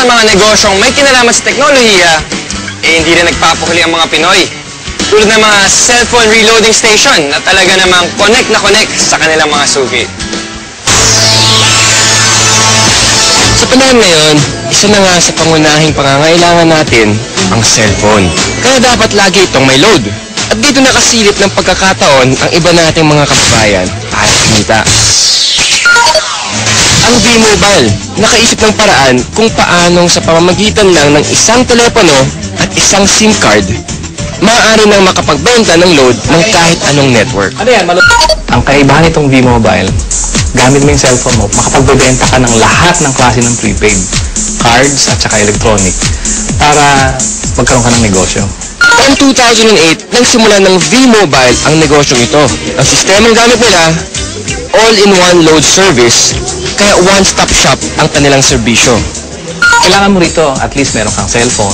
sa mga negosyong may kinalaman sa teknolohiya, hindi rin nagpapahuli ang mga Pinoy. Tulad ng mga cellphone reloading station na talaga namang connect na connect sa kanilang mga suki. Sa panahon ngayon, isa na nga sa pangunahing pangangailangan natin ang cellphone. Kaya dapat lagi itong may load. At dito nakasilip ng pagkakataon ang iba nating mga kababayan para kumita. Ang V-Mobile, nakaisip ng paraan kung paanong sa pamamagitan lang ng isang telepono at isang SIM card, maaari nang makapagbenta ng load ng kahit anong network. Ano yan? Ang kaibahan nitong V-Mobile, gamit mo yung cellphone mo, makapagbebenta ka ng lahat ng klase ng prepaid, cards at saka electronic, para magkaroon ka ng negosyo. Taong 2008, nang simula ng V-Mobile ang negosyong ito. Ang sistemang gamit nila, all-in-one load service, kaya one-stop shop ang kanilang serbisyo. Kailangan mo rito, at least meron kang cellphone,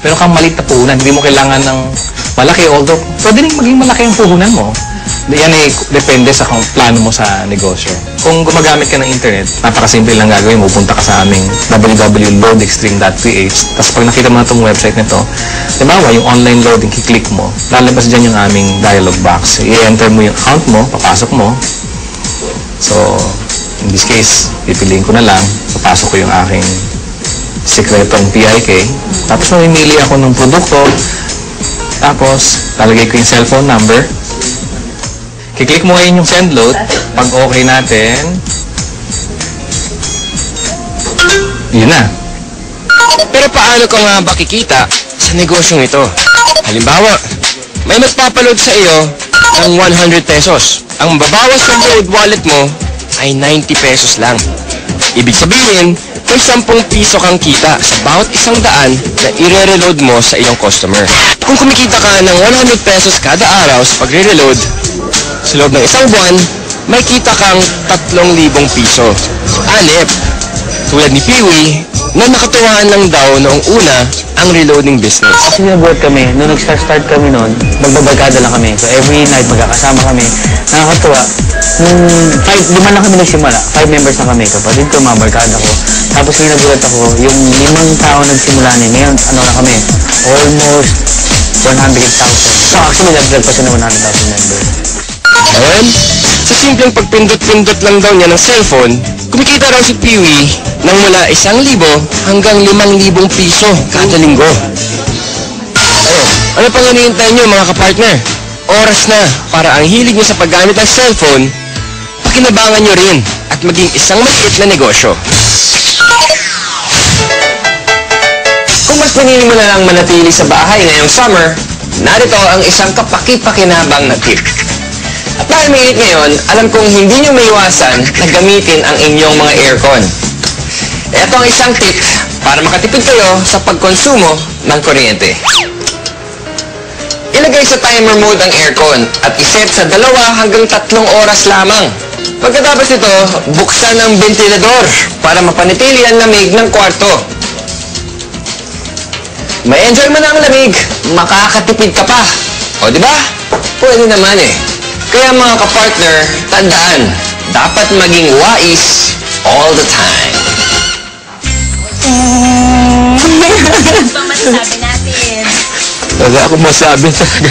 meron kang maliit na puhunan, hindi mo kailangan ng malaki, although pwede rin maging malaki ang puhunan mo. Yan ay depende sa kung plano mo sa negosyo. Kung gumagamit ka ng internet, napakasimple lang gagawin mo. Pupunta ka sa aming www.loadextreme.ph. Tapos pag nakita mo na itong website nito, diba, yung online loading, kiklik mo, lalabas dyan yung aming dialog box. I-enter mo yung account mo, papasok mo. So, in this case, pipiliin ko na lang, papasok ko yung aking sikretong PIK. Tapos mamimili ako ng produkto. Tapos, lalagay ko yung cellphone number. Kiklik mo ngayon yung send load. Pag okay natin, yun na. Pero paano ka nga ba kikita sa negosyong ito? Halimbawa, may magpapaload sa iyo ng 100 pesos. Ang mababawas ng load wallet mo ay 90 pesos lang. Ibig sabihin, may 10 piso kang kita sa bawat 100 na i-reload mo sa iyong customer. Kung kumikita ka ng 100 pesos kada araw sa pagre-reload, sa loob ng isang buwan, may kita kang 3,000 piso. Anip, tulad ni Peewee, na nakatuwaan lang daw noong una ang reloading business. Kasi nabuhat kami, nung nag-start kami noon, magbabarkada lang kami. So every night magkakasama kami. Nakakatuwa. Nung 5 lang kami nagsimula, 5 members na kami. Kapatid ko, mga barkada ko. Tapos may nagulat ako, yung 5 tao nagsimula niya. Ngayon, ano na kami, almost 100,000. So actually, nag-drag pa siya ng 100,000 members. Ngayon, sa simpleng pagpindot-pindot lang daw niya ng cellphone, kumikita raw si Peewee ng mula 1,000 hanggang 5,000 piso kada linggo. Ano pang hinihintay niyo mga kapartner? Oras na para ang hilig niyo sa paggamit ng cellphone, pakinabangan niyo rin at maging isang maliit na negosyo. Kung mas pinili mo na lang manatili sa bahay ngayong summer, narito ang isang kapaki-pakinabang na tip. At dahil mainit ngayon, alam kong hindi nyo maiwasan na gamitin ang inyong mga aircon. Ito ang isang tip para makatipid kayo sa pagkonsumo ng kuryente. Ilagay sa timer mode ang aircon at iset sa 2 hanggang 3 oras lamang. Pagkatapos nito, buksan ang ventilador para mapanatili ang lamig ng kwarto. May enjoy mo na ang lamig, makakatipid ka pa. O diba? Pwede naman eh. Kaya mga kapartner, tandaan, dapat maging wais all the time. Ano ba masasabi natin? Wala akong masabi talaga.